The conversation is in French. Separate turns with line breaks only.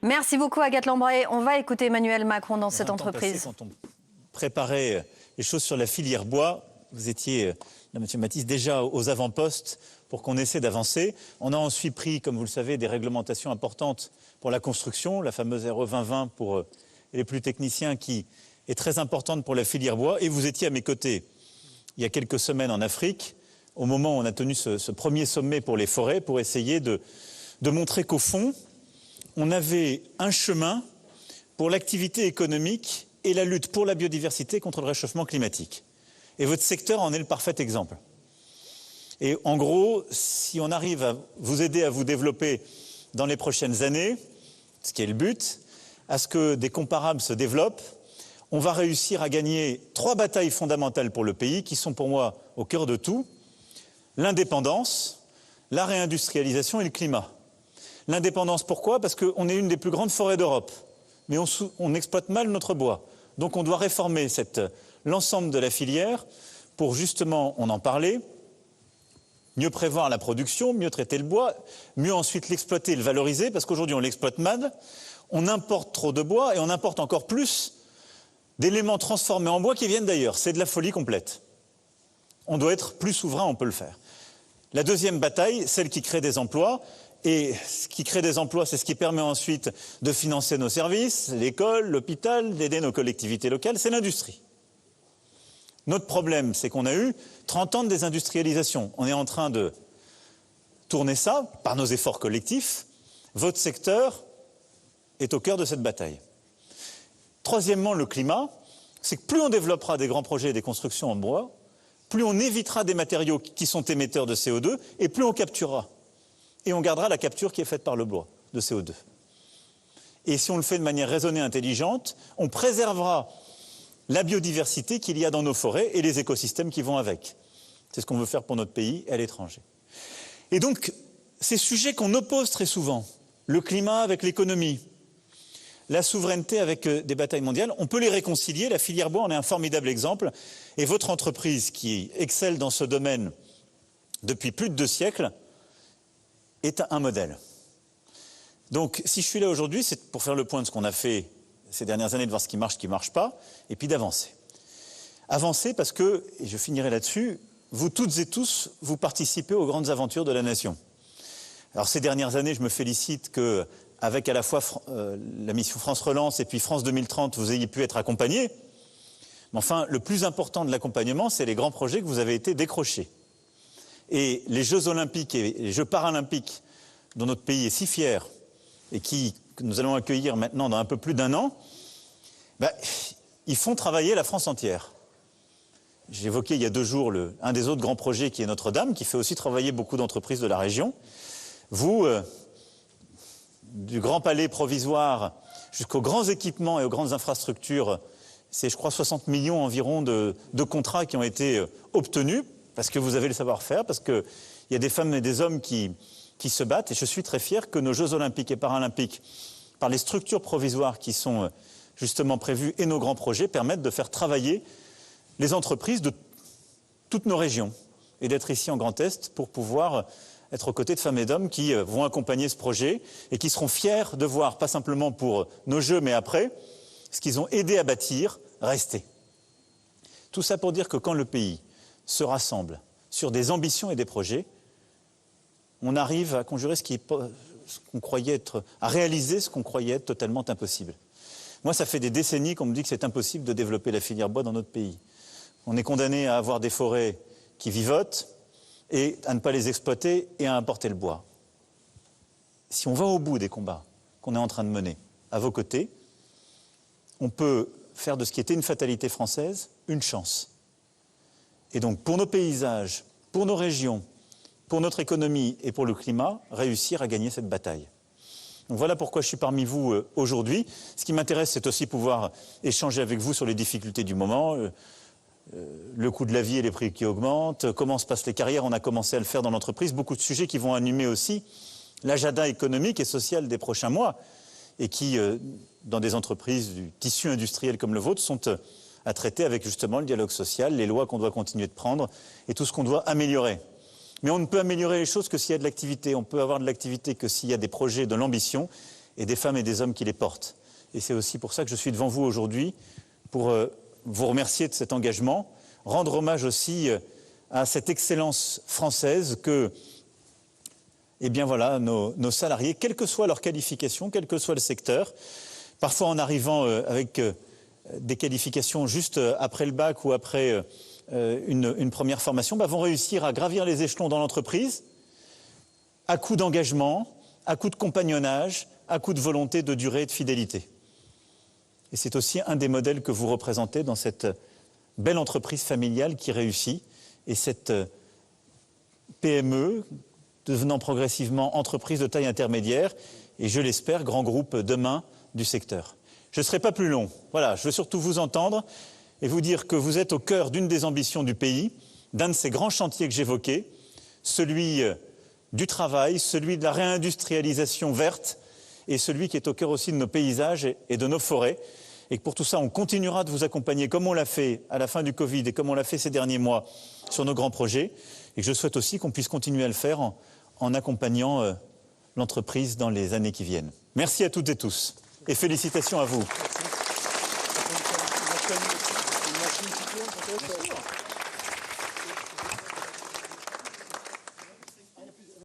Merci beaucoup Agathe Lambré. On va écouter Emmanuel Macron dans cette entreprise.
Quand on préparait les choses sur la filière bois, vous étiez, Monsieur Mathis, déjà aux avant-postes pour qu'on essaie d'avancer. On a ensuite pris, comme vous le savez, des réglementations importantes pour la construction, la fameuse RE 2020 pour les plus techniciens qui est très importante pour la filière bois. Et vous étiez à mes côtés il y a quelques semaines en Afrique, au moment où on a tenu ce premier sommet pour les forêts, pour essayer de montrer qu'au fond, on avait un chemin pour l'activité économique et la lutte pour la biodiversité contre le réchauffement climatique. Et votre secteur en est le parfait exemple. Et en gros, si on arrive à vous aider à vous développer dans les prochaines années, ce qui est le but, à ce que des comparables se développent, on va réussir à gagner 3 batailles fondamentales pour le pays qui sont pour moi au cœur de tout. L'indépendance, la réindustrialisation et le climat. L'indépendance, pourquoi? Parce qu'on est une des plus grandes forêts d'Europe, mais on exploite mal notre bois. Donc on doit réformer l'ensemble de la filière pour justement, on en parlait, mieux prévoir la production, mieux traiter le bois, mieux ensuite l'exploiter et le valoriser, parce qu'aujourd'hui on l'exploite mal, on importe trop de bois et on importe encore plus d'éléments transformés en bois qui viennent d'ailleurs. C'est de la folie complète. On doit être plus souverain, on peut le faire. La deuxième bataille, celle qui crée des emplois, et ce qui crée des emplois, c'est ce qui permet ensuite de financer nos services, l'école, l'hôpital, d'aider nos collectivités locales, c'est l'industrie. Notre problème, c'est qu'on a eu 30 ans de désindustrialisation. On est en train de tourner ça par nos efforts collectifs. Votre secteur est au cœur de cette bataille. Troisièmement, le climat, c'est que plus on développera des grands projets et des constructions en bois, plus on évitera des matériaux qui sont émetteurs de CO2 et plus on capturera. Et on gardera la capture qui est faite par le bois de CO2. Et si on le fait de manière raisonnée et intelligente, on préservera la biodiversité qu'il y a dans nos forêts et les écosystèmes qui vont avec. C'est ce qu'on veut faire pour notre pays et à l'étranger. Et donc, ces sujets qu'on oppose très souvent, le climat avec l'économie, la souveraineté avec des batailles mondiales, on peut les réconcilier. La filière bois en est un formidable exemple. Et votre entreprise, qui excelle dans ce domaine depuis plus de 2 siècles, est un modèle. Donc, si je suis là aujourd'hui, c'est pour faire le point de ce qu'on a fait ces dernières années, de voir ce qui ne marche pas, et puis d'avancer. Avancer parce que, et je finirai là-dessus, vous toutes et tous, vous participez aux grandes aventures de la nation. Alors, ces dernières années, je me félicite qu'avec à la fois la mission France Relance et puis France 2030, vous ayez pu être accompagnés. Mais enfin, le plus important de l'accompagnement, c'est les grands projets que vous avez été décrochés. Et les Jeux Olympiques et les Jeux Paralympiques, dont notre pays est si fier, et que nous allons accueillir maintenant dans un peu plus d'1 an, ils font travailler la France entière. J'ai évoqué il y a 2 jours un des autres grands projets qui est Notre-Dame, qui fait aussi travailler beaucoup d'entreprises de la région. Vous, du grand palais provisoire jusqu'aux grands équipements et aux grandes infrastructures, c'est je crois 60 millions environ de contrats qui ont été obtenus, parce que vous avez le savoir-faire, parce qu'il y a des femmes et des hommes qui se battent. Et je suis très fier que nos Jeux Olympiques et Paralympiques, par les structures provisoires qui sont justement prévues et nos grands projets, permettent de faire travailler les entreprises de toutes nos régions et d'être ici en Grand Est pour pouvoir être aux côtés de femmes et d'hommes qui vont accompagner ce projet et qui seront fiers de voir, pas simplement pour nos Jeux, mais après, ce qu'ils ont aidé à bâtir, rester. Tout ça pour dire que quand le pays se rassemble sur des ambitions et des projets, on arrive à conjurer à réaliser ce qu'on croyait être totalement impossible. Moi, ça fait des décennies qu'on me dit que c'est impossible de développer la filière bois dans notre pays. On est condamné à avoir des forêts qui vivotent et à ne pas les exploiter et à importer le bois. Si on va au bout des combats qu'on est en train de mener à vos côtés, on peut faire de ce qui était une fatalité française une chance. Et donc, pour nos paysages, pour nos régions, pour notre économie et pour le climat, réussir à gagner cette bataille. Donc voilà pourquoi je suis parmi vous aujourd'hui. Ce qui m'intéresse, c'est aussi pouvoir échanger avec vous sur les difficultés du moment, le coût de la vie et les prix qui augmentent, comment se passent les carrières, on a commencé à le faire dans l'entreprise, beaucoup de sujets qui vont animer aussi l'agenda économique et social des prochains mois et qui, dans des entreprises du tissu industriel comme le vôtre, sont à traiter avec justement le dialogue social, les lois qu'on doit continuer de prendre et tout ce qu'on doit améliorer. Mais on ne peut améliorer les choses que s'il y a de l'activité, on peut avoir de l'activité que s'il y a des projets, de l'ambition et des femmes et des hommes qui les portent. Et c'est aussi pour ça que je suis devant vous aujourd'hui, pour vous remercier de cet engagement, rendre hommage aussi à cette excellence française que, eh bien voilà, nos salariés, quelle que soit leur qualification, quel que soit le secteur, parfois en arrivant avec des qualifications juste après le bac ou après une première formation, vont réussir à gravir les échelons dans l'entreprise à coup d'engagement, à coup de compagnonnage, à coup de volonté de durée et de fidélité. Et c'est aussi un des modèles que vous représentez dans cette belle entreprise familiale qui réussit et cette PME devenant progressivement entreprise de taille intermédiaire et, je l'espère, grand groupe demain du secteur. Je ne serai pas plus long. Voilà, je veux surtout vous entendre et vous dire que vous êtes au cœur d'une des ambitions du pays, d'un de ces grands chantiers que j'évoquais, celui du travail, celui de la réindustrialisation verte et celui qui est au cœur aussi de nos paysages et de nos forêts. Et que pour tout ça, on continuera de vous accompagner comme on l'a fait à la fin du Covid et comme on l'a fait ces derniers mois sur nos grands projets. Et que je souhaite aussi qu'on puisse continuer à le faire en accompagnant l'entreprise dans les années qui viennent. Merci à toutes et tous et félicitations à vous.
Merci.